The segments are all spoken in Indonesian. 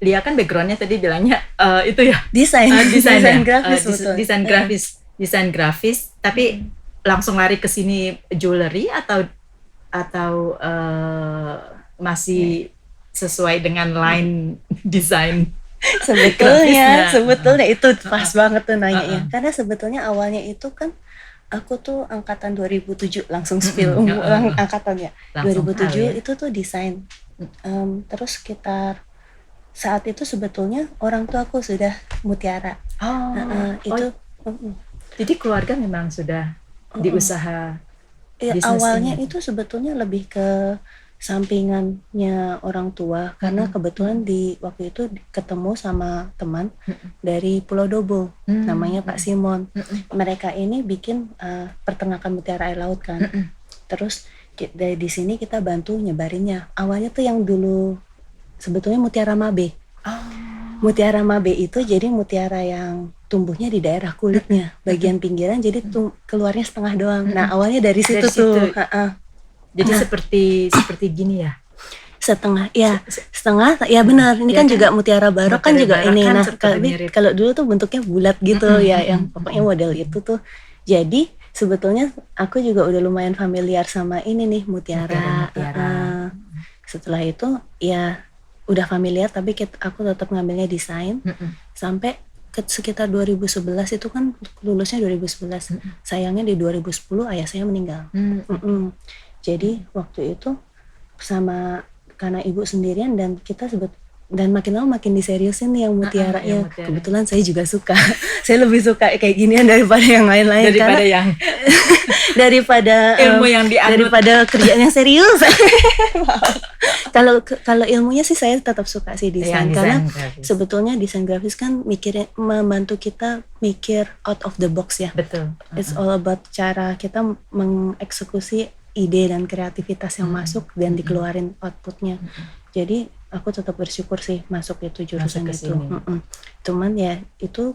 Lia kan backgroundnya tadi bilangnya itu ya Desain desain grafis, betul. desain grafis, tapi langsung lari ke sini jewelry atau masih sesuai dengan line desain Sebetulnya itu pas banget tuh nanyanya. Karena sebetulnya awalnya itu kan aku tuh angkatan 2007 langsung spill angkatannya. Langsung 2007 ya. itu tuh desain. Terus sekitar saat itu sebetulnya orang tua aku sudah mutiara. Itu jadi keluarga memang sudah di usaha bisnis awalnya ini. itu sebetulnya lebih ke sampingannya orang tua, karena kebetulan di waktu itu ketemu sama teman dari Pulau Dobo, namanya Pak Simon. Mereka ini bikin peternakan mutiara air laut kan. Terus dari di sini kita bantu nyebarinnya. Awalnya tuh yang dulu sebetulnya mutiara mabe. Mutiara mabe itu jadi mutiara yang tumbuhnya di daerah kulitnya, bagian pinggiran, jadi keluarnya setengah doang. Nah awalnya dari situ tuh. Jadi seperti gini ya. Setengah ya benar. Ini kan juga mutiara barok kan juga ini. Nah kalau dulu tuh bentuknya bulat gitu ya, yang pokoknya model itu tuh. Jadi sebetulnya aku juga udah lumayan familiar sama ini nih mutiara. Setelah itu ya udah familiar, tapi aku tetap ngambilnya desain sampai sekitar 2011 itu kan lulusnya 2011. Sayangnya di 2010 ayah saya meninggal. Jadi waktu itu sama karena ibu sendirian dan kita dan makin lama makin diseriusin nih yang mutiaranya. Kebetulan saya juga suka. Saya lebih suka kayak ginian daripada yang lain-lain, daripada ilmu yang dianut, daripada kerjaan yang serius. Kalau ilmunya sih saya tetap suka sih desain, karena sebetulnya desain grafis kan membantu kita mikir out of the box ya. Betul. It's all about cara kita mengeksekusi ide dan kreativitas yang masuk dan dikeluarin outputnya. Jadi aku tetap bersyukur sih masuk itu jurusan itu. Cuman ya itu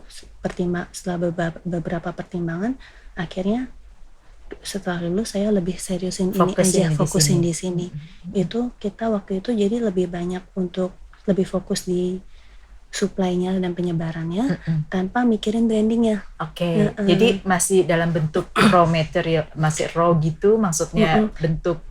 setelah beberapa pertimbangan, akhirnya setelah lulus saya lebih seriusin fokusin di sini. Itu kita waktu itu jadi lebih banyak untuk lebih fokus di supply-nya dan penyebarannya tanpa mikirin brandingnya. Jadi masih dalam bentuk raw material, masih raw gitu, maksudnya bentuk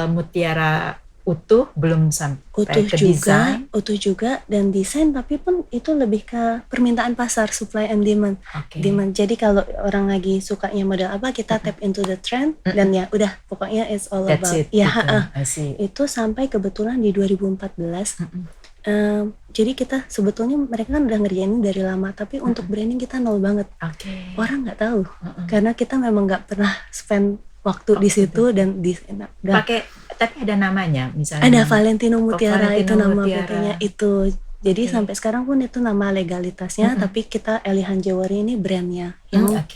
mutiara utuh, belum sampai ke desain. Utuh juga dan desain, tapi pun itu lebih ke permintaan pasar, supply and demand. Demand. Jadi kalau orang lagi sukanya model apa, kita tap into the trend dan ya udah pokoknya it's all about. Itu sampai kebetulan di 2014. Jadi kita sebetulnya mereka kan udah ngerjain dari lama, tapi untuk branding kita nol banget. Orang nggak tahu karena kita memang nggak pernah spend waktu di situ dan pakai, tapi ada namanya misalnya. Ada Valentino Mutiara, itu nama PT-nya itu. Jadi sampai sekarang pun itu nama legalitasnya, tapi kita Elihan Jewelry ini brandnya.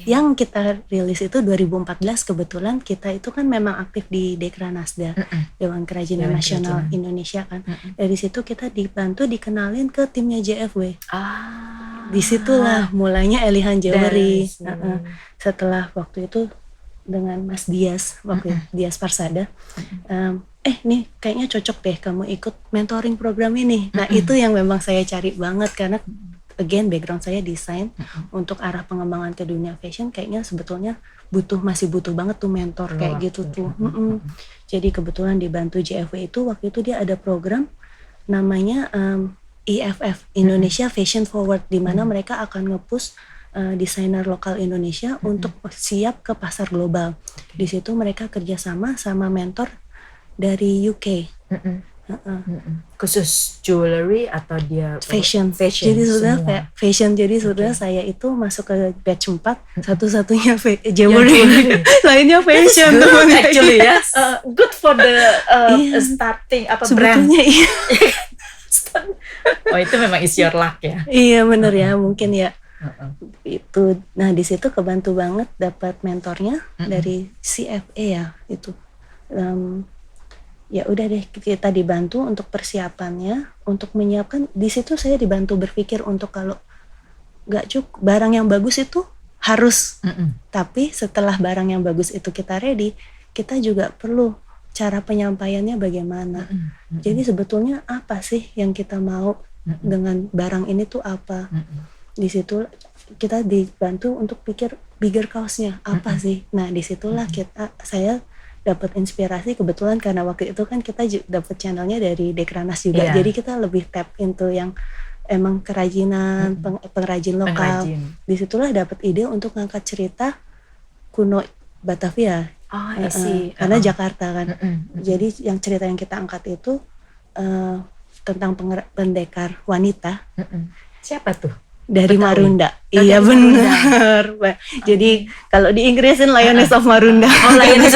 Yang kita rilis itu 2014, kebetulan kita itu kan memang aktif di Dekranasda, Dewan Kerajinan Nasional Indonesia kan. Dari situ kita dibantu dikenalin ke timnya JFW. Disitulah mulainya Elihan Jewelry. Setelah waktu itu dengan Mas Dias, Dias Parsada, nih kayaknya cocok deh kamu ikut mentoring program ini. Nah itu yang memang saya cari banget, karena again background saya desain, untuk arah pengembangan ke dunia fashion kayaknya sebetulnya masih butuh banget tuh mentor kayak gitu tuh. Jadi kebetulan dibantu JFW itu, waktu itu dia ada program namanya IFF, Indonesia Fashion Forward, di mana mereka akan nge-push desainer lokal Indonesia untuk siap ke pasar global. Di situ mereka kerjasama sama mentor dari UK. Khusus jewelry atau dia fashion. Jadi sebenarnya fashion. Jadi sebenarnya saya itu masuk ke batch 4, satu-satunya jewelry. Lainnya fashion. Good actually ya. Good for the starting sebetulnya brand. Itu memang is your luck ya. Iya benar ya, mungkin ya. Itu. Nah di situ kebantu banget dapat mentornya dari CFA ya itu. Ya udah deh, kita dibantu untuk persiapannya, untuk menyiapkan. Di situ saya dibantu berpikir untuk kalau nggak cukup barang yang bagus itu harus. Tapi setelah barang yang bagus itu kita ready, kita juga perlu cara penyampaiannya bagaimana. Jadi sebetulnya apa sih yang kita mau dengan barang ini tuh apa? Di situ kita dibantu untuk pikir bigger cause-nya apa sih. Nah disitulah saya dapat inspirasi, kebetulan karena waktu itu kan kita dapat channelnya dari Dekranas juga. Jadi kita lebih tap into yang emang kerajinan, pengrajin lokal. Disitulah dapat ide untuk ngangkat cerita kuno Batavia. Karena Jakarta kan. Jadi yang cerita yang kita angkat itu tentang pendekar wanita. Siapa tuh? Dari Betawi. Marunda. Iya benar. Jadi kalau di Inggrisin Lioness of Marunda. Lioness.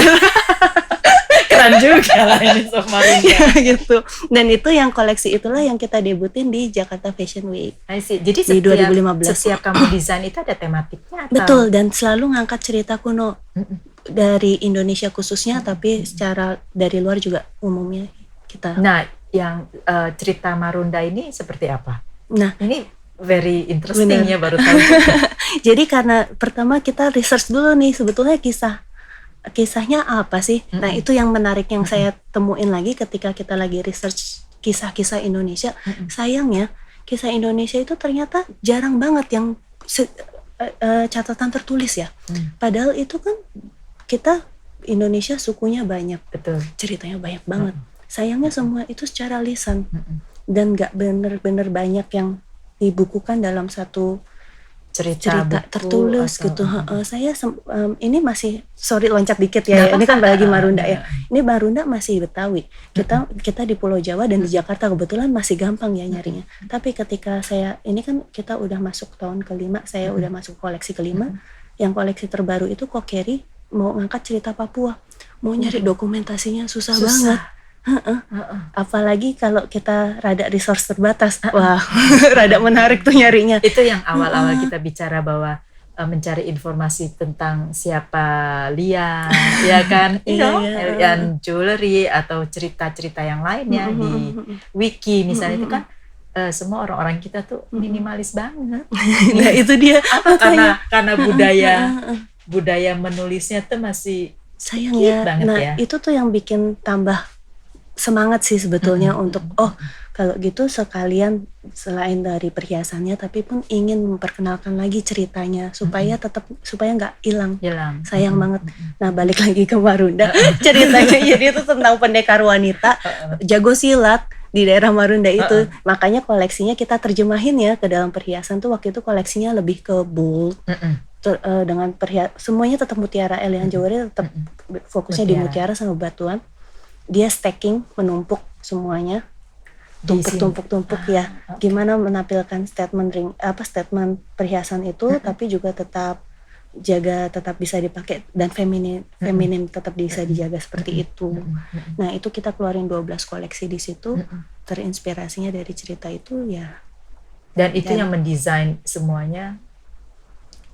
Keren juga Lioness of Marunda. Gitu. Dan itu yang koleksi itulah yang kita debutin di Jakarta Fashion Week. I see. Jadi di 2015. Setiap kamu desain itu ada tematiknya atau? Betul, dan selalu ngangkat cerita kuno dari Indonesia khususnya, tapi secara dari luar juga umumnya kita. Nah, yang cerita Marunda ini seperti apa? Nah, ini very interesting ya, baru tahu. Jadi karena pertama kita research dulu nih sebetulnya kisahnya apa sih. Nah itu yang menarik yang saya temuin lagi ketika kita lagi research kisah-kisah Indonesia. Sayangnya kisah Indonesia itu ternyata jarang banget yang catatan tertulis ya. Padahal itu kan kita Indonesia sukunya banyak. Betul. Ceritanya banyak banget. Sayangnya semua itu secara lisan. Dan gak bener-bener banyak yang dibukukan dalam satu cerita tertulis gitu. Saya ini masih loncat dikit ya. Ini kan lagi Marunda ya. Ini Marunda masih Betawi. Kita di Pulau Jawa dan di Jakarta kebetulan masih gampang ya nyarinya. Tapi ketika ini kan kita udah masuk tahun kelima, saya udah masuk koleksi kelima. Yang koleksi terbaru itu Kokeri mau ngangkat cerita Papua. Mau nyari dokumentasinya susah banget. Apalagi kalau kita rada resource terbatas, wah rada menarik tuh nyarinya. Itu yang awal-awal kita bicara bahwa mencari informasi tentang siapa Lia, ya kan, dan jewelry atau cerita-cerita yang lainnya di wiki misalnya itu kan semua orang-orang kita tuh minimalis banget. Nah itu dia. Karena budaya menulisnya tuh masih sayang ya. Banget ya. Itu tuh yang bikin tambah semangat sih sebetulnya untuk kalau gitu sekalian selain dari perhiasannya tapi pun ingin memperkenalkan lagi ceritanya supaya nggak hilang. Sayang banget. Nah balik lagi ke Marunda ceritanya jadi itu tentang pendekar wanita jago silat di daerah Marunda itu. Makanya koleksinya kita terjemahin ya ke dalam perhiasan tuh waktu itu koleksinya lebih ke bold. Dengan semuanya tetap mutiara, Elihan Jewelry tetap fokusnya di mutiara sama batuan. Dia stacking, menumpuk semuanya, tumpuk ya. Gimana menampilkan statement perhiasan itu, tapi juga tetap bisa dipakai dan feminin tetap bisa dijaga seperti itu. Nah itu kita keluarin 12 koleksi di situ, terinspirasinya dari cerita itu ya. Dan itu yang mendesain semuanya.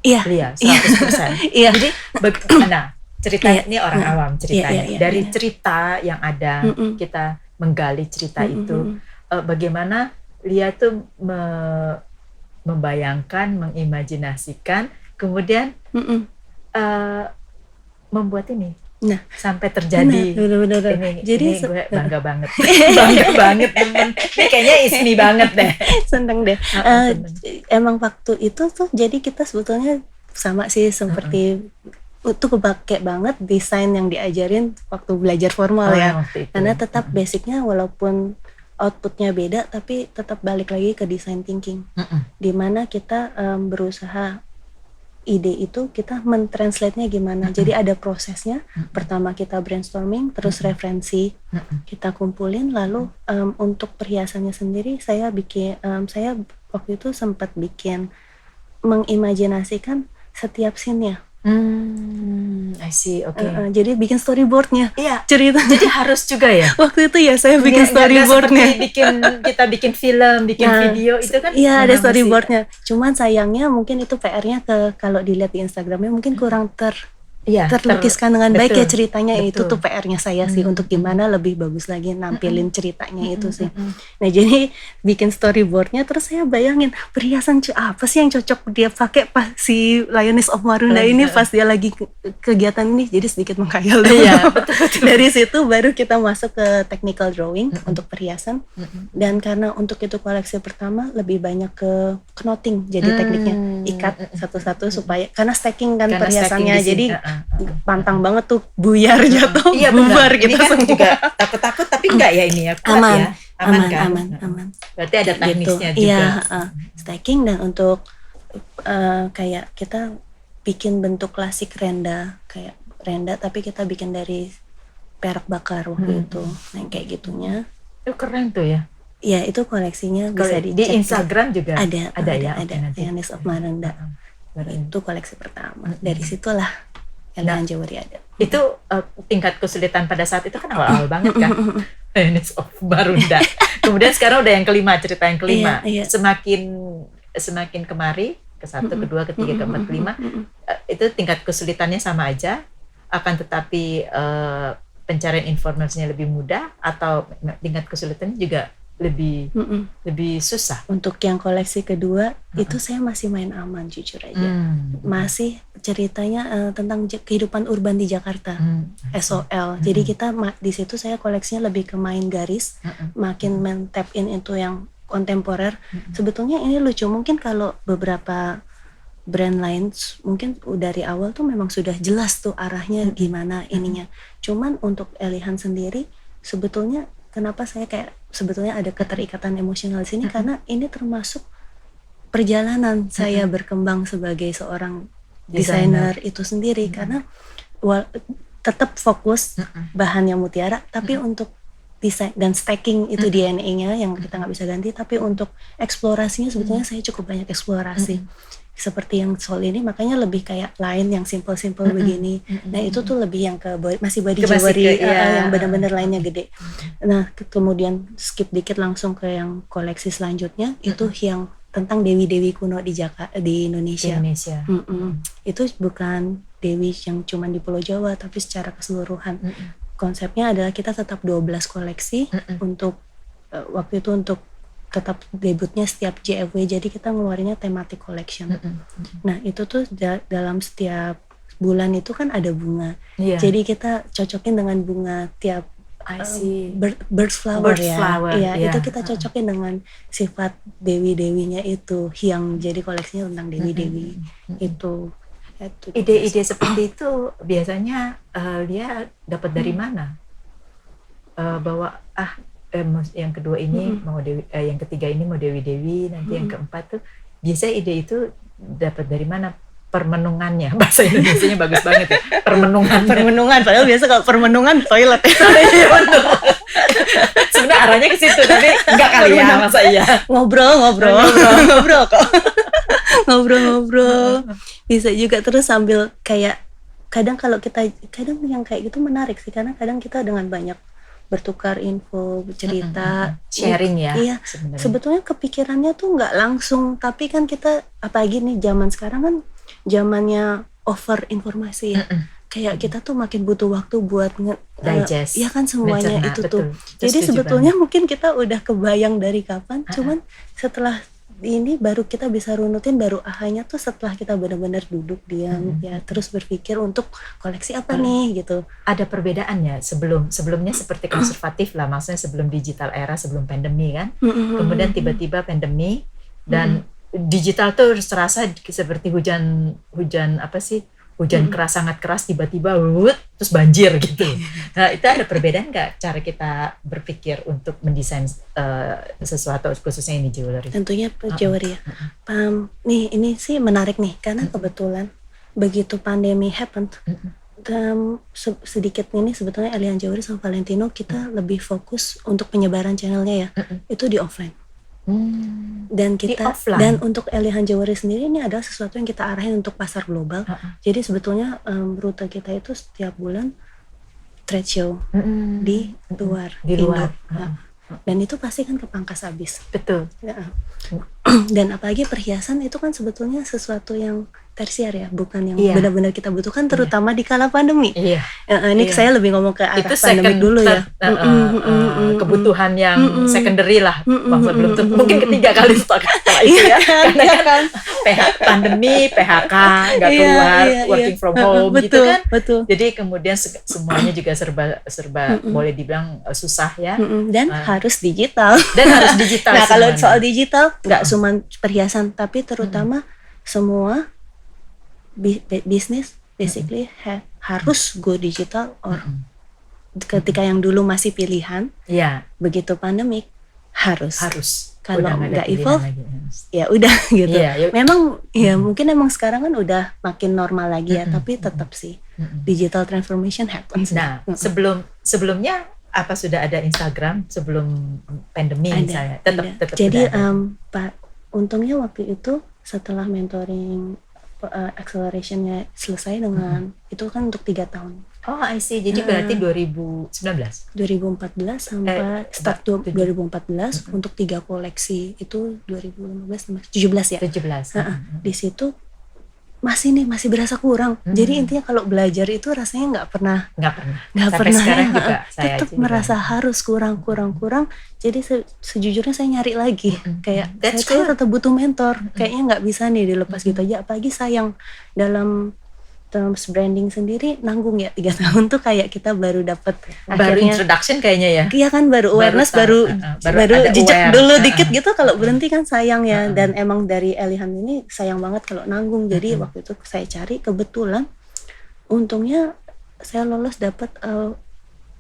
Iya, 100%. Iya. Jadi bagaimana? Ceritanya ini orang awam ceritanya. Dari cerita yang ada kita menggali cerita itu. Bagaimana Lia tuh membayangkan, mengimajinasikan, kemudian membuat ini. Nah, sampai terjadi. Benar. Jadi gue bangga banget. Bangga banget temen. Ini kayaknya ismi banget deh. Seneng deh. Emang waktu itu tuh jadi kita sebetulnya sama sih seperti itu kepake banget desain yang diajarin waktu belajar formal ya. Karena tetap basicnya walaupun outputnya beda tapi tetap balik lagi ke design thinking. Dimana kita berusaha ide itu kita mentranslate-nya gimana. Jadi ada prosesnya. Pertama kita brainstorming, terus referensi kita kumpulin, lalu untuk perhiasannya sendiri saya waktu itu sempat bikin mengimajinasikan setiap scene-nya. I see, okay. Jadi bikin storyboardnya, cerita. Jadi harus juga ya. Waktu itu ya saya bikin storyboardnya. Kita bikin film, bikin video itu kan. Iya ada storyboardnya. Cuman sayangnya mungkin itu PR-nya kalau dilihat di Instagramnya mungkin kurang terlukiskan dengan baik ya ceritanya. betul. Itu tuh PR-nya saya sih untuk gimana lebih bagus lagi nampilin ceritanya itu sih. Nah jadi bikin storyboardnya, terus saya bayangin perhiasan apa sih yang cocok dia pakai pas si Lioness of Marunda ini pas dia lagi kegiatan ini, jadi sedikit menghayal dulu. Betul. Dari situ baru kita masuk ke technical drawing untuk perhiasan. Dan karena untuk itu koleksi pertama lebih banyak ke knotting, jadi tekniknya ikat satu-satu supaya karena stacking kan perhiasannya, jadi pantang banget tuh buyar jatuh, bubar gitu kan semua. Juga takut-takut tapi enggak ya ini ya, kuat aman, ya. Aman. Berarti ada teknisnya gitu. juga. Iya, stacking. Dan untuk kayak kita bikin bentuk klasik renda, kayak renda tapi kita bikin dari perak bakar waktu itu. Nah kayak gitunya. Itu keren tuh ya. Ya itu koleksinya bisa dicek di Instagram juga ada ya. Ada Lioness of Marunda. Itu koleksi pertama. Dari situlah Elihan Jewelry ada. Itu tingkat kesulitan pada saat itu kan awal-awal banget kan. Lioness of Marunda. Kemudian sekarang udah yang kelima, cerita yang kelima. Iya. Semakin kemari ke satu, kedua, ketiga, keempat, kelima, itu tingkat kesulitannya sama aja. Akan tetapi pencarian informasinya lebih mudah atau tingkat kesulitannya juga lebih susah. Untuk yang koleksi kedua itu saya masih main aman jujur aja. Masih ceritanya tentang kehidupan urban di Jakarta. SOL. Jadi kita di situ saya koleksinya lebih ke main garis, makin tap in itu yang kontemporer. Sebetulnya ini lucu, mungkin kalau beberapa brand lain mungkin dari awal tuh memang sudah jelas tuh arahnya gimana ininya. Cuman untuk Elihan sendiri sebetulnya kenapa saya kayak sebetulnya ada keterikatan emosional di sini, karena ini termasuk perjalanan saya berkembang sebagai seorang desainer itu sendiri. Karena tetap fokus bahannya mutiara, tapi untuk desain dan stacking itu DNA-nya yang kita nggak bisa ganti, tapi untuk eksplorasinya sebetulnya saya cukup banyak eksplorasi. Seperti yang soal ini makanya lebih kayak lain yang simple begini. Nah itu tuh lebih yang ke masih body jewelry yang benar-benar lainnya gede. Nah kemudian skip dikit langsung ke yang koleksi selanjutnya, itu yang tentang dewi-dewi kuno di Indonesia. Itu bukan dewi yang cuma di Pulau Jawa tapi secara keseluruhan. Konsepnya adalah kita tetap 12 koleksi untuk waktu itu untuk tetap debutnya setiap JFW, jadi kita ngeluarinnya thematic collection. Nah itu tuh dalam setiap bulan itu kan ada bunga, jadi kita cocokin dengan bunga tiap bird flower. Itu kita cocokin dengan sifat dewi-dewinya itu, yang jadi koleksinya tentang dewi-dewi itu. Ide-ide seperti itu biasanya dia dapat dari mana? Bahwa yang kedua ini mau dewi, yang ketiga ini mau dewi-dewi, nanti yang keempat tuh biasa ide itu dapat dari mana? Permenungannya, bahasa Indonesianya bagus banget ya, permenungan, padahal biasa kalau permenungan toilet ya. Sebenarnya arahnya ke situ, tapi enggak kali ya, masa iya. Ngobrol kok. Ngobrol. Bisa juga terus sambil kayak kadang yang kayak gitu menarik sih, karena kadang kita dengan banyak bertukar info, cerita, sharing ya. Iya, sebetulnya kepikirannya tuh nggak langsung, tapi kan kita apalagi nih zaman sekarang kan zamannya over informasi ya. Kayak kita tuh makin butuh waktu buat digest. Ya kan semuanya itu tuh. Jadi sebetulnya mungkin kita udah kebayang dari kapan, cuman setelah ini baru kita bisa runutin, baru ahanya tuh setelah kita benar-benar duduk diam ya, terus berpikir untuk koleksi apa nih gitu. Ada perbedaannya sebelumnya seperti konservatif lah, maksudnya sebelum digital era, sebelum pandemi kan. Kemudian tiba-tiba pandemi dan digital tuh terasa seperti hujan keras, sangat keras, tiba-tiba terus banjir gitu. Nah itu ada perbedaan nggak cara kita berpikir untuk mendesain sesuatu, khususnya ini jewelry? Tentunya jewelry ya. Nih ini sih menarik nih, karena kebetulan begitu pandemi happen, sedikit ini sebetulnya Elihan Jewelry sama Valentino kita lebih fokus untuk penyebaran channelnya ya, itu di offline. Dan untuk Elihan Jewelry sendiri ini adalah sesuatu yang kita arahin untuk pasar global. Jadi sebetulnya rute kita itu setiap bulan trade show di luar. Dan itu pasti kan kepangkas habis. Betul. Dan apalagi perhiasan itu kan sebetulnya sesuatu yang tersier ya, bukan yang benar-benar kita butuhkan, terutama di kala pandemi. Ini saya lebih ngomong ke arah itu pandemi dulu ya. Kebutuhan yang secondary lah, belum tentu mungkin ketiga kali setelah itu ya, karena kan pandemi, PHK, nggak keluar, working from home gitu kan. Jadi kemudian semuanya juga serba boleh dibilang susah ya. Dan harus digital. Nah kalau soal digital nggak cuma perhiasan, tapi terutama semua bisnis basically harus go digital, or ketika yang dulu masih pilihan, begitu pandemik harus. Kalau nggak evolve, ya udah gitu. Memang mungkin emang sekarang kan udah makin normal lagi ya, tapi tetap sih digital transformation happens. Nah, sebelumnya apa sudah ada Instagram sebelum pandemi misalnya? Tetap Jadi untungnya waktu itu setelah mentoring accelerationnya selesai dengan itu kan untuk 3 tahun. Oh, I see. Jadi berarti 2014 sampai start 2014 untuk 3 koleksi itu 2015 17 ya. 17. Di situ masih berasa kurang. Jadi intinya kalau belajar itu rasanya nggak pernah. Sekarang juga saya tetap merasa harus kurang. Jadi sejujurnya saya nyari lagi. Kayak saya tetap butuh mentor. Kayaknya nggak bisa nih dilepas gitu aja. Apalagi sayang dalam terms branding sendiri nanggung ya 3 tahun tuh, kayak kita baru dapat akhirnya introduction kayaknya ya. Iya kan, baru awareness, baru jejak dulu dikit gitu. Kalau berhenti kan sayang ya. Dan emang dari Elihan ini sayang banget kalau nanggung. Jadi waktu itu saya cari, kebetulan untungnya saya lolos dapat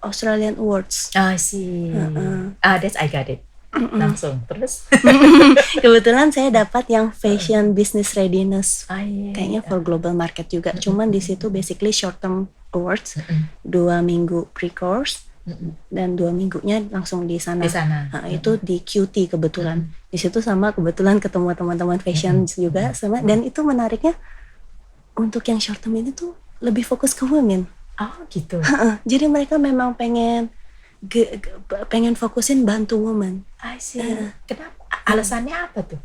Australian Awards. I see. That's I got it. Langsung terus kebetulan saya dapat yang fashion business readiness, kayaknya for global market juga. Cuman di situ basically short term awards, 2 minggu pre-course dan 2 minggunya langsung di sana. Itu di QT kebetulan. Di situ sama kebetulan ketemu teman-teman fashion juga sama. Dan itu menariknya untuk yang short term ini tuh lebih fokus ke women. Oh gitu. Jadi mereka memang pengen fokusin bantu woman. I see. Kenapa? Alasannya apa tuh?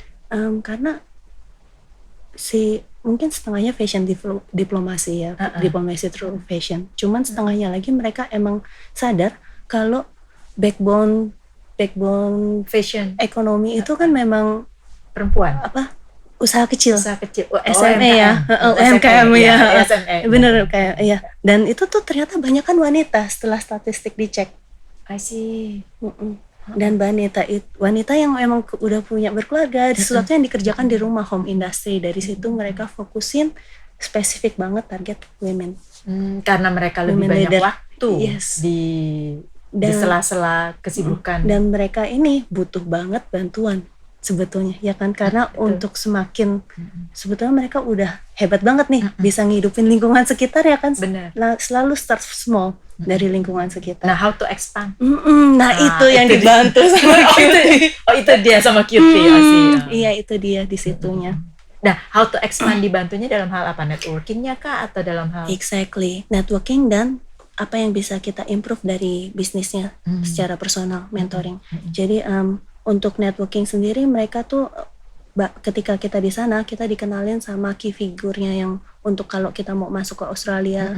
Karena mungkin setengahnya fashion diplomasi ya, diplomasi through fashion. Cuman setengahnya lagi mereka emang sadar kalau backbone fashion ekonomi itu kan memang perempuan. Usaha kecil. SME ya, UMKM ya. Bener kayak ya. Dan itu tuh ternyata banyak kan wanita setelah statistik dicek. I see. Dan wanita yang emang udah punya berkeluarga, sesuatu yang dikerjakan di rumah, home industry. Dari situ mereka fokusin spesifik banget target women. Karena mereka lebih banyak waktu di sela-sela kesibukan. Dan mereka ini butuh banget bantuan sebetulnya ya kan, karena untuk semakin sebetulnya mereka udah hebat banget nih bisa ngidupin lingkungan sekitar ya kan. Selalu start small dari lingkungan sekitar. Nah, how to expand. Itu yang dibantu sama QT. Itu dia sama QT. Iya, itu dia di situnya. Nah, how to expand dibantunya dalam hal apa? Networkingnya kah atau dalam hal? Exactly, networking dan apa yang bisa kita improve dari bisnisnya secara personal, mentoring. Jadi untuk networking sendiri mereka tuh ketika kita di sana kita dikenalin sama key figurnya yang untuk kalau kita mau masuk ke Australia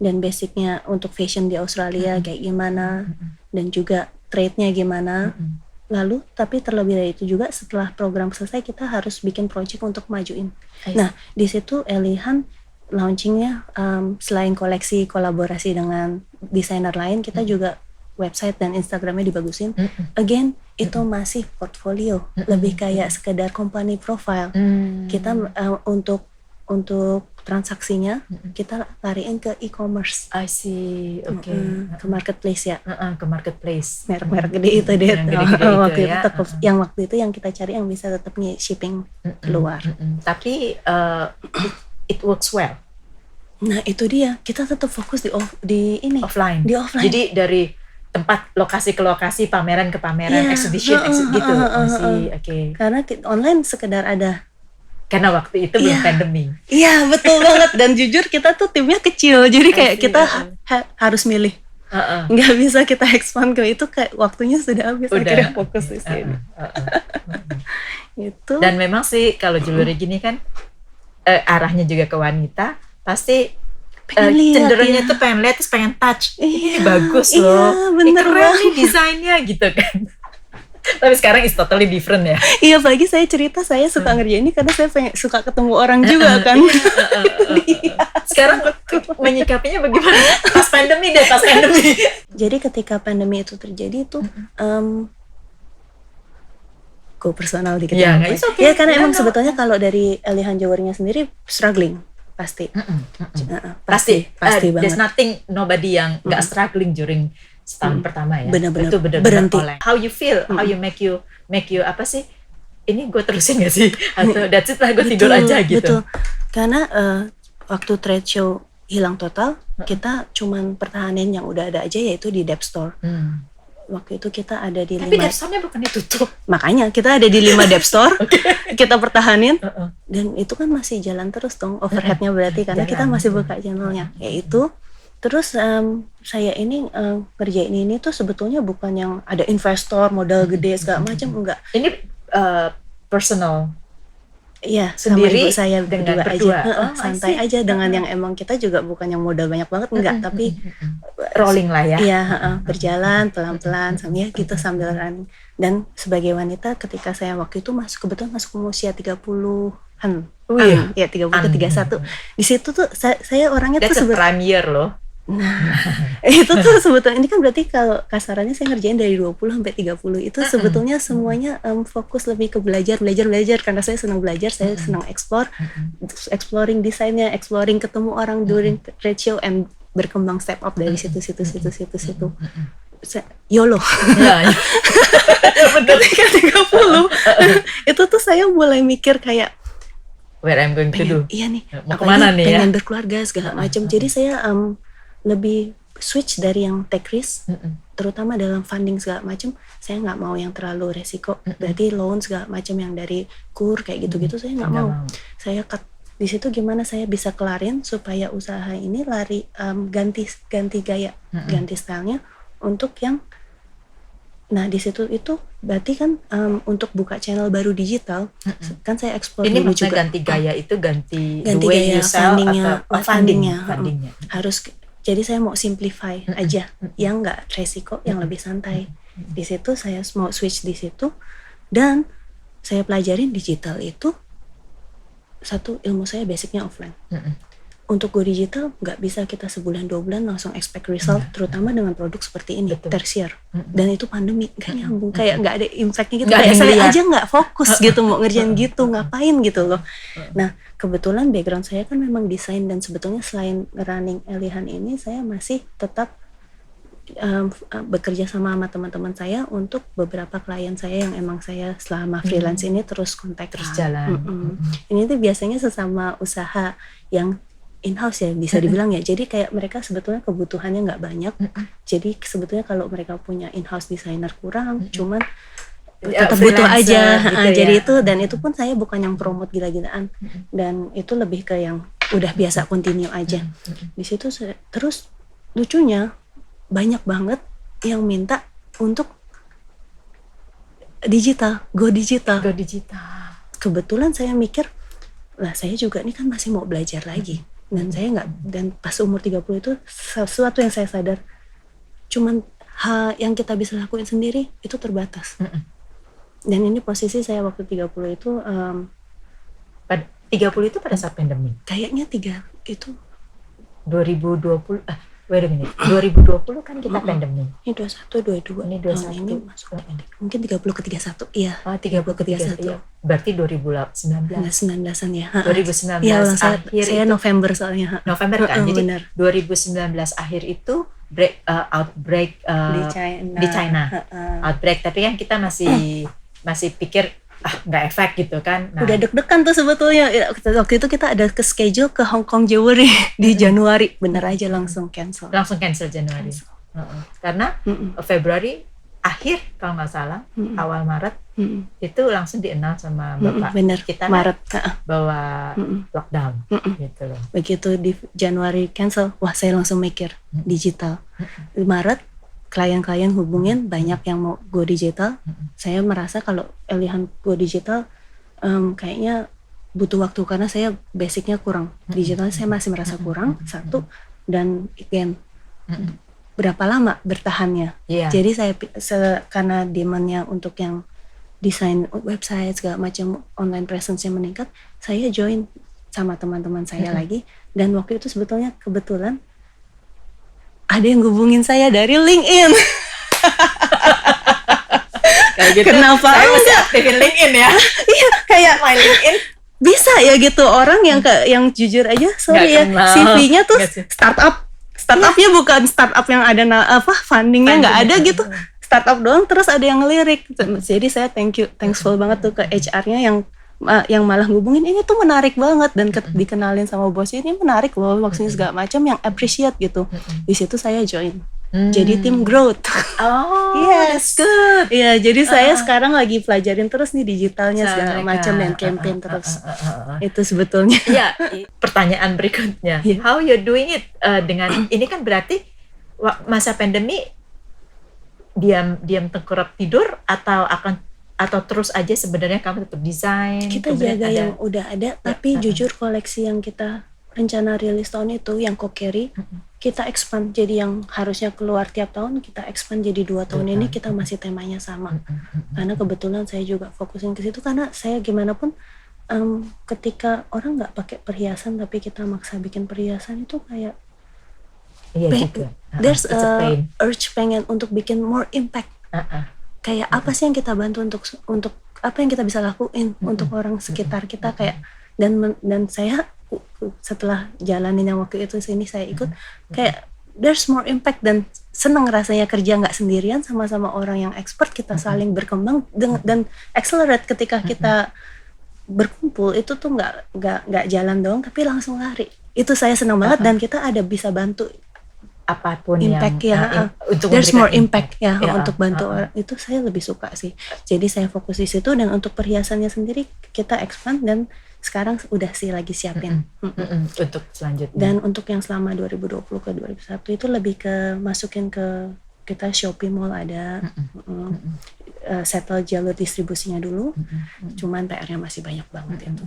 dan basicnya untuk fashion di Australia kayak gimana dan juga trade-nya gimana. Lalu tapi terlebih dari itu juga setelah program selesai kita harus bikin project untuk majuin. Nah di situ Elihan launchingnya selain koleksi kolaborasi dengan desainer lain, kita juga website dan Instagramnya dibagusin. Again itu masih portfolio, lebih kayak sekedar company profile. Kita untuk transaksinya kita lariin ke e-commerce. I see, ke marketplace ya. Ke marketplace. Merek-merek gede itu deh. Yang waktu itu yang kita cari yang bisa tetap shipping keluar. Tapi it works well. Nah itu dia, kita tetap fokus di offline. Jadi dari tempat lokasi ke lokasi, pameran ke pameran, exhibition gitu. Karena online sekedar ada. Karena waktu itu belum pandemi. Iya betul banget. Dan jujur kita tuh timnya kecil, jadi kayak kita harus milih. Nggak bisa kita expand ke itu, kayak waktunya sudah habis. Akhirnya fokus di sini. Itu. Dan memang sih kalau jewelry gini kan arahnya juga ke wanita, pasti ya. cenderungnya tuh pengen lihat terus pengen touch. Ini bagus loh, bener keren nih desainnya gitu kan. Tapi sekarang is totally different ya. Iya, apalagi saya cerita saya suka ngerjain ini karena saya suka ketemu orang juga kan. Sekarang menyikapinya bagaimana? Pas pandemi. Jadi ketika pandemi itu terjadi itu go personal dikit ya. Ya karena emang sebetulnya kalau dari Elihan Jewarinya sendiri struggling pasti. Pasti banget. There's nobody yang nggak struggling during setahun pertama ya. Benar-benar itu benar-benar oleh. How you feel, how you make you apa sih? Ini gue terusin gak sih? Atau that's it lah, gue tidur aja gitu. Betul. Karena waktu trade show hilang total, kita cuman pertahanin yang udah ada aja, yaitu di Dep Store. Waktu itu kita ada di 5. Tapi Dep Store-nya bukannya tutup. Makanya kita ada di 5 Dep Store. Kita pertahanin. Dan itu kan masih jalan terus dong overhead-nya berarti, karena kita masih buka channelnya. Yaitu terus saya ini kerjain ini tuh sebetulnya bukan yang ada investor modal gede segala macam, enggak. Ini personal. Iya, sendiri sama ibu saya dengan berdua aja. Santai aja dengan yang emang kita juga bukan yang modal banyak banget, enggak, tapi rolling lah ya. Iya, berjalan pelan-pelan sambil gitu sambil running. Dan sebagai wanita ketika saya waktu itu kebetulan masuk usia 30-an. Ya 30 ke 31. Di situ tuh saya orangnya That's tuh prime year loh. Nah, itu tuh sebetulnya ini kan berarti kalau kasarannya saya ngerjain dari 20 sampai 30 itu sebetulnya semuanya fokus lebih ke belajar karena saya senang belajar, saya senang exploring desainnya, exploring ketemu orang during trade show and berkembang step up dari situ. YOLO. Ya. Ketika 30 itu tuh saya mulai mikir kayak where I'm going to do. Iya nih, mau kemana nih ya? Pengen berkeluarga segala macam. Jadi saya lebih switch dari yang take risk, terutama dalam funding segala macam. Saya nggak mau yang terlalu resiko, berarti loan segala macam yang dari KUR kayak gitu-gitu saya nggak mau. Saya cut di situ gimana saya bisa kelarin supaya usaha ini lari ganti gaya, ganti stylenya untuk yang. Nah di situ itu berarti kan untuk buka channel baru digital, kan saya ekspor ini dulu juga. Ganti gaya itu ganti the gaya way you sell fundingnya. Harus. Jadi saya mau simplify aja, yang nggak resiko, yang lebih santai. Di situ saya mau switch di situ, dan saya pelajarin digital itu satu, ilmu saya basicnya offline. Untuk go digital nggak bisa kita sebulan 2 bulan langsung expect result, terutama dengan produk seperti ini, tersier. Dan itu pandemi, nggak nyambung, kayak nggak ada impactnya gitu. Kayak saya aja nggak fokus gitu mau ngerjain gitu, ngapain gitu loh. Nah kebetulan background saya kan memang desain, dan sebetulnya selain running Elihan ini saya masih tetap bekerja sama teman-teman saya untuk beberapa klien saya yang emang saya selama freelance ini terus kontak, terus jalan. Ini tuh biasanya sesama usaha yang in-house ya bisa dibilang ya. Jadi kayak mereka sebetulnya kebutuhannya nggak banyak. Jadi sebetulnya kalau mereka punya in-house designer kurang, cuman tetap butuh aja. Gitu jadi ya. Itu, dan itu pun saya bukan yang promote gila-gilaan. Dan itu lebih ke yang udah biasa continue aja. Di situ terus lucunya banyak banget yang minta untuk digital, go digital. Kebetulan saya mikir, lah saya juga ini kan masih mau belajar lagi. Dan saya nggak, dan pas umur 30 itu sesuatu yang saya sadar cuman yang kita bisa lakuin sendiri itu terbatas. Dan ini posisi saya waktu 30 itu 30 itu pada saat pandemi. Kayaknya 3 itu 2020 wait a minute. 2020 kan kita pandemi. Ini 21, 22. Ini 21. Ini masuk mungkin 30 ke 31. Iya. 30 ke 31. Iya. Berarti 2019. 19-an ya. 2019 ya, akhir. Saya November soalnya. November kan. Jadi bener. 2019 akhir itu outbreak di China. Outbreak, tapi kan kita masih pikir nggak efek gitu kan. Nah, udah deg-degan tuh sebetulnya. Waktu itu kita ada ke schedule ke Hong Kong Jewelry di Januari, bener aja langsung cancel Januari. Karena Februari akhir kalau nggak salah, awal Maret itu langsung di-announce sama Bapak kita Maret bahwa lockdown gitu loh. Begitu di Januari cancel, wah saya langsung mikir digital. Di Maret klien-klien hubungin banyak yang mau go digital. Saya merasa kalau Elihan go digital kayaknya butuh waktu karena saya basicnya kurang digital, saya masih merasa kurang satu, dan again berapa lama bertahannya. Jadi saya karena demandnya untuk yang desain website segala macam online presence yang meningkat, saya join sama teman-teman saya lagi, dan waktu itu sebetulnya kebetulan ada yang hubungin saya dari LinkedIn. Kayak gitu, kenapa saya mesti aktifin LinkedIn ya. Iya, kayak my LinkedIn bisa ya gitu, orang yang jujur aja, sorry ya, CV-nya tuh startupnya bukan startup yang ada fundingnya nggak ada gitu, startup doang, terus ada yang ngelirik. Jadi saya thankful banget tuh ke HR-nya yang malah ngubungin, ini tuh menarik banget, dan dikenalin sama bosnya, ini menarik loh maksudnya segala macam, yang appreciate gitu. Di situ saya join. Jadi tim growth. Oh, yes, good. Iya, jadi saya sekarang lagi pelajarin terus nih digitalnya segala macam dan campaign terus. Itu sebetulnya. Iya, pertanyaan berikutnya. How you doing it dengan ini kan berarti masa pandemi diam tengkurap tidur atau terus aja sebenarnya kamu tetap desain? Kita jaga yang udah ada, tapi jujur koleksi yang kita rencana rilis tahun itu yang Kokeri kita expand, jadi yang harusnya keluar tiap tahun kita expand jadi 2 tahun ini kita masih temanya sama. Karena kebetulan saya juga fokusin ke situ, karena saya gimana pun ketika orang nggak pakai perhiasan tapi kita maksa bikin perhiasan itu kayak there's a urge pengen untuk bikin more impact. Kayak apa sih yang kita bantu untuk apa yang kita bisa lakuin untuk orang sekitar kita, kayak dan saya setelah jalanin yang waktu itu sini saya ikut, kayak there's more impact, dan seneng rasanya kerja nggak sendirian, sama-sama orang yang expert, kita saling berkembang dan accelerate ketika kita berkumpul. Itu tuh nggak jalan doang tapi langsung lari. Itu saya senang banget, dan kita ada bisa bantu apapun impact yang untuk there's more impact ya untuk bantu orang. Itu saya lebih suka sih. Jadi saya fokus di situ, dan untuk perhiasannya sendiri kita expand, dan sekarang udah sih lagi siapin untuk selanjutnya. Dan untuk yang selama 2020 ke 2021 itu lebih ke masukin ke kita Shopee Mall ada settle jalur distribusinya dulu. Cuman PR-nya masih banyak banget itu.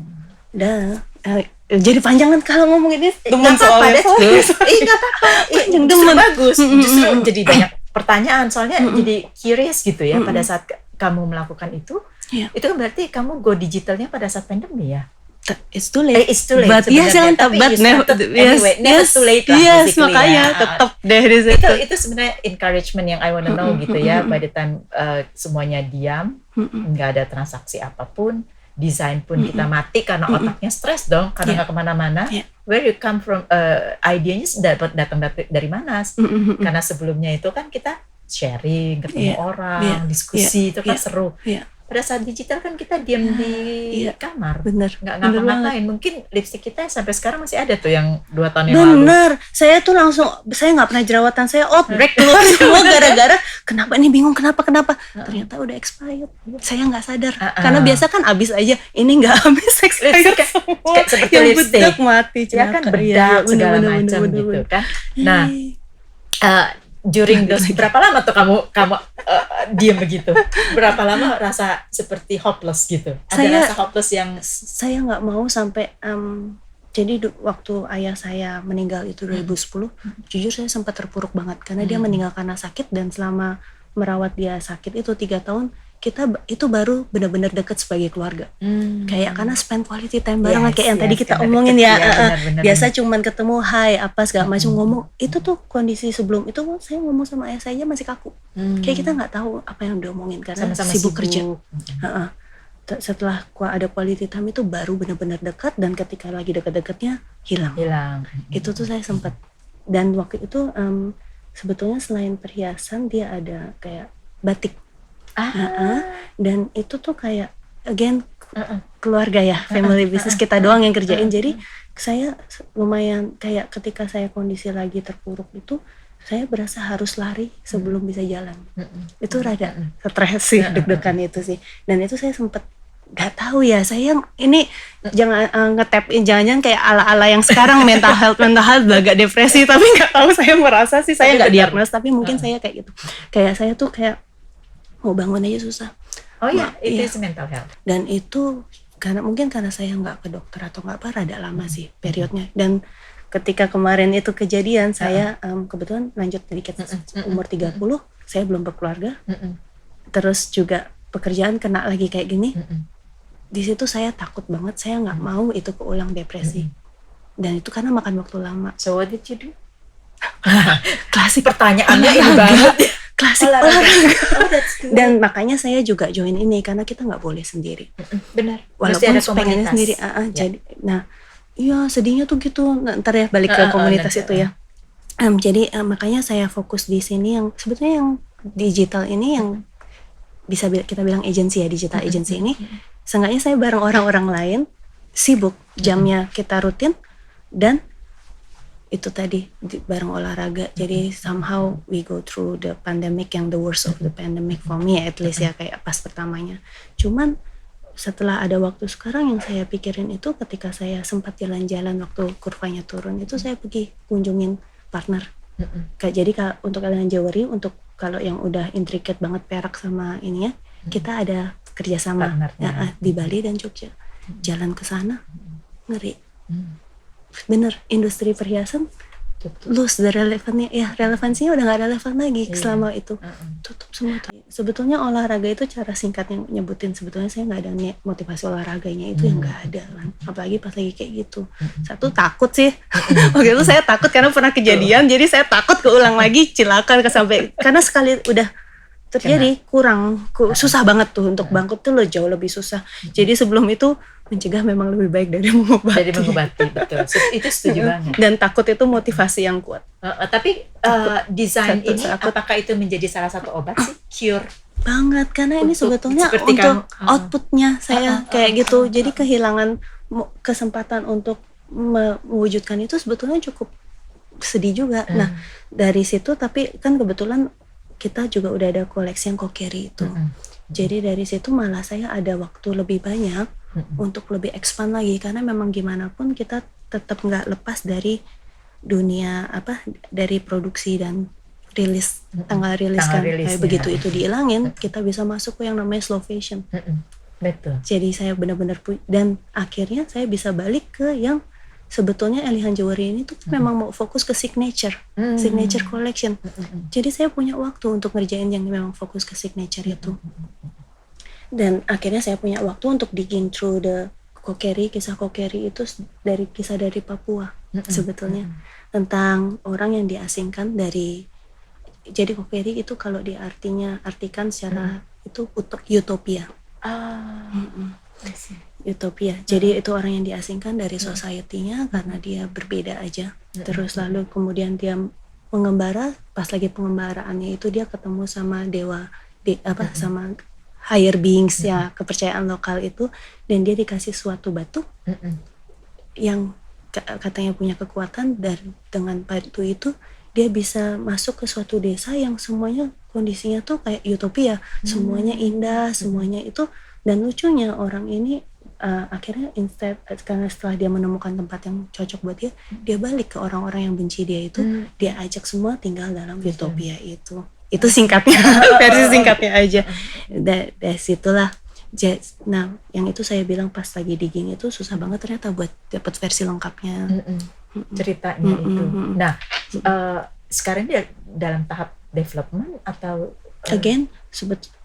Jadi panjang kan kalau ngomong ini teman soalnya. Nggak apa-apa. Justru bagus. Justru jadi banyak pertanyaan, soalnya jadi curious gitu ya. Pada saat kamu melakukan itu kan berarti kamu go digitalnya pada saat pandemi ya. It's too late. But yes, never too late lah. Yes, makanya tetap deh di situ. Itu sebenarnya encouragement yang I wanna know gitu ya. By the time semuanya diam, nggak ada transaksi apapun, desain pun kita mati karena otaknya stres dong, karena nggak kemana-mana. Where you come from, idenya datang dari mana? Karena sebelumnya itu kan kita sharing, ketemu orang, diskusi, itu kan seru. Pada saat digital kan kita diam di kamar, nggak ngapa-ngapain. Mungkin lipstick kita sampai sekarang masih ada tuh yang 2 tahun yang lalu. Bener, saya tuh langsung, saya nggak pernah jerawatan, saya outbreak keluar semua gara-gara kenapa ini bingung kenapa ternyata udah expired. Saya nggak sadar, karena biasa kan abis aja, ini nggak habis expired semua. Seperti yang lipstick bedak mati, ya kan, bedak segala macam gitu kan. Nah, during those, berapa lama tuh kamu diam begitu? Berapa lama rasa seperti hopeless gitu? Ada rasa hopeless yang saya nggak mau sampai jadi waktu ayah saya meninggal itu 2010, jujur saya sempat terpuruk banget karena dia meninggal karena sakit, dan selama merawat dia sakit itu 3 tahun kita itu baru benar-benar dekat sebagai keluarga. Kayak karena spend quality time bareng, kayak yang tadi kita omongin bener. Biasa cuman ketemu hai apa segala macam ngomong. Itu tuh kondisi sebelum itu saya ngomong sama ayah saya masih kaku. Kayak kita nggak tahu apa yang diomongin karena sama-sama sibuk kerja. Setelah ada quality time itu baru benar-benar dekat, dan ketika lagi dekat-dekatnya hilang. Itu tuh saya sempat, dan waktu itu sebetulnya selain perhiasan dia ada kayak batik. Dan itu tuh kayak again keluarga ya, family business, kita doang yang kerjain. Jadi saya lumayan kayak ketika saya kondisi lagi terpuruk itu, saya berasa harus lari sebelum bisa jalan. Itu rada stres sih, deg-degan itu sih. Dan itu saya sempet gak tahu ya, saya ini jangan nge-tap in, jangan kayak ala-ala yang sekarang mental health agak depresi, tapi gak tahu, saya merasa sih saya gak diagnos, tapi mungkin saya kayak gitu. Kayak saya tuh kayak mau bangun aja susah. Itu mental health. Dan itu karena saya nggak ke dokter atau nggak apa, rada lama sih periodnya. Dan ketika kemarin itu kejadian, saya kebetulan lanjut sedikit umur 30, saya belum berkeluarga, terus juga pekerjaan kena lagi kayak gini. Di situ saya takut banget, saya nggak mau itu keulang depresi. Dan itu karena makan waktu lama. So what did you do? Klasik pertanyaannya ini banget. Klasik olahraga. Dan makanya saya juga join ini, karena kita nggak boleh sendiri. Benar. Walaupun pengennya sendiri. Jadi, nah, iya sedihnya tuh gitu. Ntar ya balik ke komunitas itu ya. Jadi makanya saya fokus di sini yang sebetulnya yang digital ini, yang bisa kita bilang agency ya, digital agency ini. Seenggaknya saya bareng orang-orang lain, sibuk, jamnya kita rutin, dan itu tadi bareng olahraga. Jadi somehow we go through the pandemic, yang the worst of the pandemic for me at least ya, kayak pas pertamanya. Cuman setelah ada waktu sekarang, yang saya pikirin itu ketika saya sempat jalan-jalan waktu kurvanya turun itu, saya pergi kunjungin partner. Jadi untuk Elihan Jewelry, untuk kalau yang udah intricate banget perak sama ini ya, kita ada kerjasama di Bali dan Jogja. Jalan ke sana ngeri. Bener, industri perhiasan lose the relevansinya udah gak relevan lagi selama itu tutup semua tuh. Sebetulnya olahraga itu cara singkatnya nyebutin, sebetulnya saya nggak ada motivasi olahraganya itu, yang nggak ada kan, apalagi pas lagi kayak gitu. Satu takut sih, waktu itu saya takut karena pernah kejadian, jadi saya takut keulang lagi, cilaka sampai, karena sekali udah terjadi susah banget tuh untuk bangkit tuh jauh lebih susah. Jadi sebelum itu mencegah memang lebih baik dari mengobati. Betul. Itu setuju banget. Dan takut itu motivasi yang kuat. Tapi desain ini apakah itu menjadi salah satu obat sih? Cure banget, karena ini sebetulnya untuk outputnya saya kayak gitu. Jadi kehilangan kesempatan untuk mewujudkan itu sebetulnya cukup sedih juga. Nah dari situ, tapi kan kebetulan kita juga udah ada koleksi yang kokeri itu. Jadi dari situ malah saya ada waktu lebih banyak untuk lebih expand lagi, karena memang gimana pun kita tetap nggak lepas dari dunia dari produksi dan rilis, tanggal rilis kan. Kayak begitu itu dihilangin, kita bisa masuk ke yang namanya slow fashion. Betul. Jadi saya benar-benar dan akhirnya saya bisa balik ke yang sebetulnya Elihan Jewelry ini tuh memang mau fokus ke signature collection. Jadi saya punya waktu untuk ngerjain yang memang fokus ke signature itu. Dan akhirnya saya punya waktu untuk digging through the kokeri, kisah kokeri itu kisah dari Papua sebetulnya, tentang orang yang diasingkan dari. Jadi kokeri itu kalau artikan secara itu utopia. Utopia. Jadi itu orang yang diasingkan dari society-nya karena dia berbeda aja. Terus lalu kemudian dia mengembara, pas lagi pengembaraannya itu dia ketemu sama dewa, sama higher beings ya, kepercayaan lokal itu, dan dia dikasih suatu batu yang katanya punya kekuatan, dan dengan batu itu dia bisa masuk ke suatu desa yang semuanya kondisinya tuh kayak utopia, semuanya indah, semuanya itu. Dan lucunya orang ini akhirnya karena setelah dia menemukan tempat yang cocok buat dia balik ke orang-orang yang benci dia itu, dia ajak semua tinggal dalam utopia itu. Itu singkatnya, versi singkatnya aja. Dari situlah. Nah, yang itu saya bilang pas lagi digging itu susah banget ternyata buat dapat versi lengkapnya. Ceritanya itu. Nah, sekarang dia dalam tahap development atau again,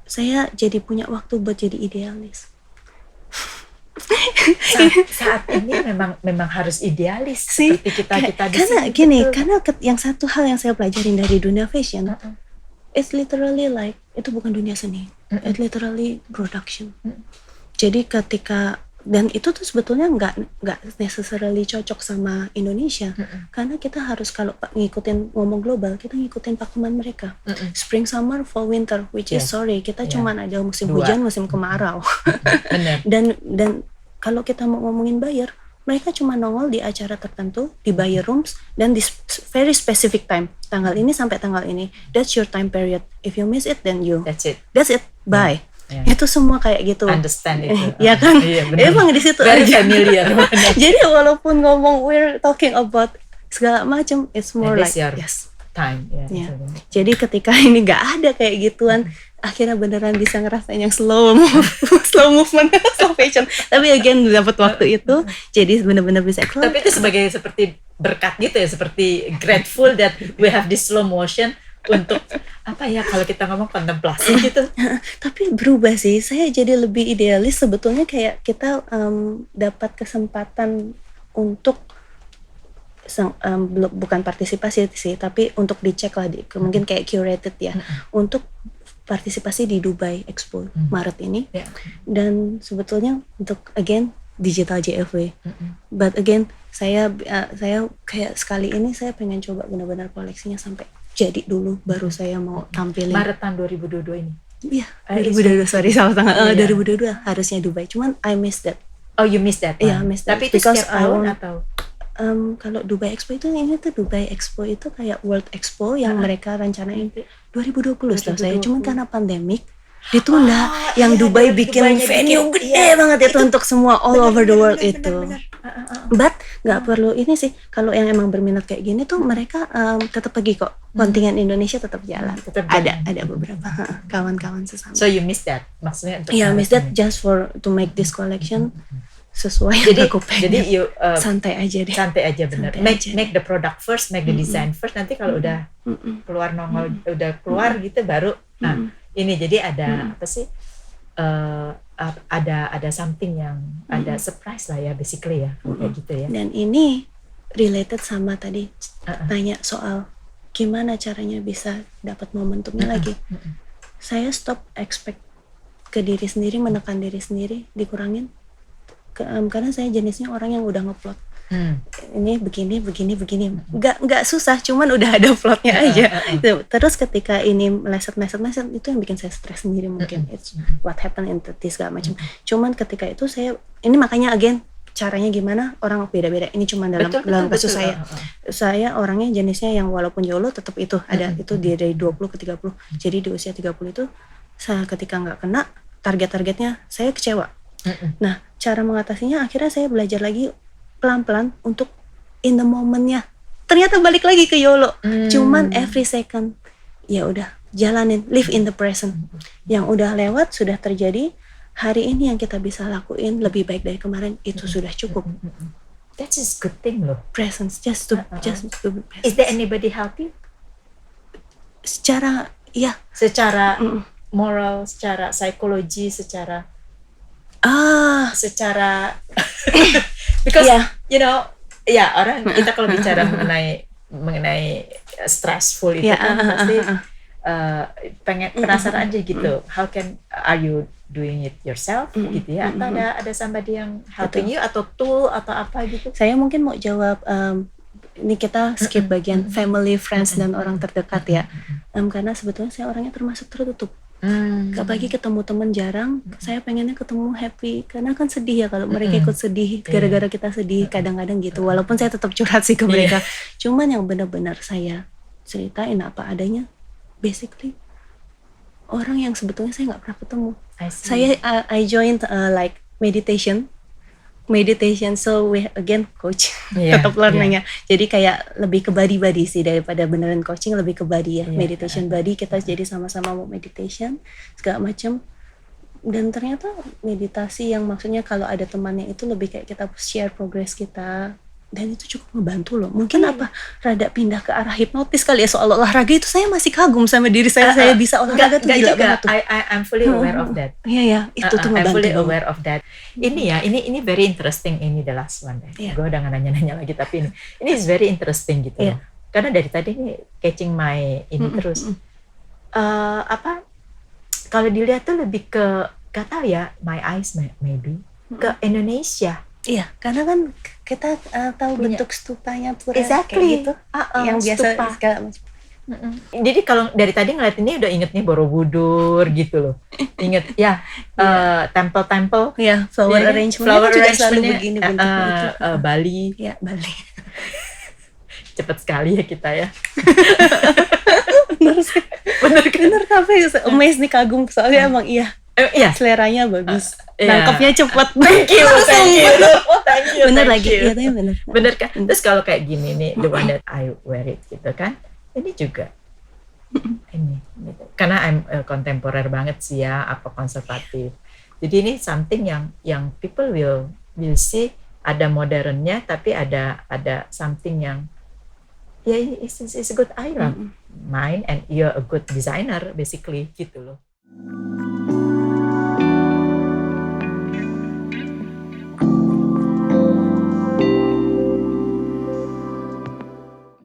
saya jadi punya waktu buat jadi idealis. saat ini memang harus idealis seperti kita di karena sini. Gini, karena yang satu hal yang saya pelajarin dari dunia fashion, it's literally like itu bukan dunia seni, it's literally production. Jadi ketika, dan itu tuh sebetulnya nggak necessarily cocok sama Indonesia, karena kita harus kalau ngikutin ngomong global, kita ngikutin pakuman mereka, spring, summer, fall, winter, which is kita cuman ada musim hujan, musim kemarau. dan kalau kita mau ngomongin buyer, mereka cuma nongol di acara tertentu, di buyer rooms, dan di very specific time, tanggal ini sampai tanggal ini, that's your time period. If you miss it, then that's it, bye. Itu semua kayak gitu. Understand itu. Ya kan? Emang di situ very familiar. Jadi walaupun ngomong we're talking about segala macam, it's more like time. Jadi ketika ini nggak ada kayak gituan, akhirnya beneran bisa ngerasain yang slow movement, slow fashion. Tapi again dapat waktu itu, jadi bener-bener bisa explore. Tapi itu seperti berkat gitu ya, seperti grateful that we have this slow motion untuk apa ya, kalau kita ngomong kontemplasi gitu. Tapi berubah sih, saya jadi lebih idealis sebetulnya, kayak kita dapat kesempatan untuk bukan partisipasi sih, tapi untuk dicek lah, mungkin kayak curated ya, untuk partisipasi di Dubai Expo Maret ini, dan sebetulnya untuk again digital JFW. But again saya kayak sekali ini saya pengen coba benar-benar koleksinya sampai jadi dulu, baru saya mau tampilin. Maret tahun 2022 ini. Iya, 2022, sorry salah tanggal. 2022 harusnya Dubai, cuman I miss that. Oh, you miss that? Iya, miss that. Tapi itu setiap tahun atau? Kalau Dubai Expo itu, ini tuh Dubai Expo itu kayak World Expo yang mereka rencanain 2020 setahu saya, cuman karena pandemik ditunda. Yang Dubai bikin venue gede banget itu untuk semua all over the world itu. But nggak perlu ini sih, kalau yang emang berminat kayak gini tuh mereka tetap pergi kok, kontingen Indonesia tetap jalan. Ada beberapa kawan-kawan sesama. So you miss that, maksudnya untuk miss that just for to make this collection sesuai yang aku pengen. Jadi santai aja deh. Santai aja, benar. Make the product first, make the design first. Nanti kalau udah keluar nongol, udah keluar gitu baru. Nah, ini jadi ada apa sih? Ada something yang ada surprise lah ya, basically ya, kayak gitu ya. Dan ini related sama tadi tanya soal gimana caranya bisa dapat momentumnya lagi. Saya stop expect ke diri sendiri, menekan diri sendiri, dikurangin. Karena saya jenisnya orang yang udah ngeplot. Ini begini. Nggak susah, cuman udah ada plotnya aja. Terus ketika ini meleset itu yang bikin saya stres sendiri mungkin. It's what happened in this segala macam. Cuman ketika itu saya, ini makanya again caranya gimana, orang beda-beda. Ini cuma dalam kasus saya. Saya orangnya jenisnya yang walaupun YOLO tetap itu ada, itu dari 20 ke 30. Jadi di usia 30 itu saya ketika nggak kena target-targetnya, saya kecewa. Nah, cara mengatasinya akhirnya saya belajar lagi pelan-pelan untuk in the moment-nya. Ternyata balik lagi ke YOLO. Cuman every second, ya udah jalanin, live in the present. Yang udah lewat sudah terjadi, hari ini yang kita bisa lakuin lebih baik dari kemarin, itu sudah cukup. That's a good thing loh. Presence, just to presence. Is there anybody help you? Secara moral, secara psikologi, secara because you know, orang kita kalau bicara mengenai stressful itu kan pasti penasaran aja gitu. Are you doing it yourself gitu ya, atau ada somebody yang helping you, atau tool atau apa gitu? Saya mungkin mau jawab ini kita skip bagian family, friends dan orang terdekat ya. Karena sebetulnya saya orangnya termasuk tertutup. Apalagi ketemu teman jarang. Saya pengennya ketemu happy, karena kan sedih ya kalau mereka ikut sedih gara-gara kita sedih, kadang-kadang gitu. Walaupun saya tetap curhat sih ke mereka. Cuman yang benar-benar saya ceritain apa adanya, basically orang yang sebetulnya saya nggak pernah ketemu. Saya I joined like meditation, so we again coach, tetap learningnya. Jadi kayak lebih ke body sih daripada beneran coaching, lebih ke body ya. Meditation body, kita jadi sama-sama mau meditation segala macam. Dan ternyata meditasi yang maksudnya kalau ada temannya itu lebih kayak kita share progress kita, dan itu cukup ngebantu loh. Mungkin rada pindah ke arah hipnotis kali ya, soal olahraga itu saya masih kagum sama diri saya. Saya bisa olahraga tuh gila banget tuh. I'm fully aware of that. Iya, itu tuh ngebantu. I'm fully aware of that. Ini very interesting, ini the last one. Gue udah gak nanya-nanya lagi, tapi ini is very interesting gitu. Karena dari tadi ini catching my ini terus. Kalau dilihat tuh lebih ke, gak tahu ya, my eyes maybe ke Indonesia. Iya, karena kan kita tahu bentuk stupanya pura exactly. Kayak gitu, yang biasa segala macam. Jadi kalau dari tadi ngeliat ini udah inget nih Borobudur gitu loh. Inget ya, temple-temple. Ya, flower arrangement juga selalu begini bentuknya. Bali. Ya, Bali. Cepet sekali ya kita ya. Bener tapi amazed nih, kagum soalnya emang iya. Seleranya bagus, nangkepnya cepet. Thank you. Bener lagi, iya tapi bener. Bener kan? Terus kalau kayak gini nih, the one that I wear it gitu kan, ini juga ini gitu. Karena kontemporer banget sih ya, apa konservatif. Jadi ini something yang people will see, ada modernnya tapi ada something yang ya it's a good eye lah, mine, and you're a good designer basically gitu loh.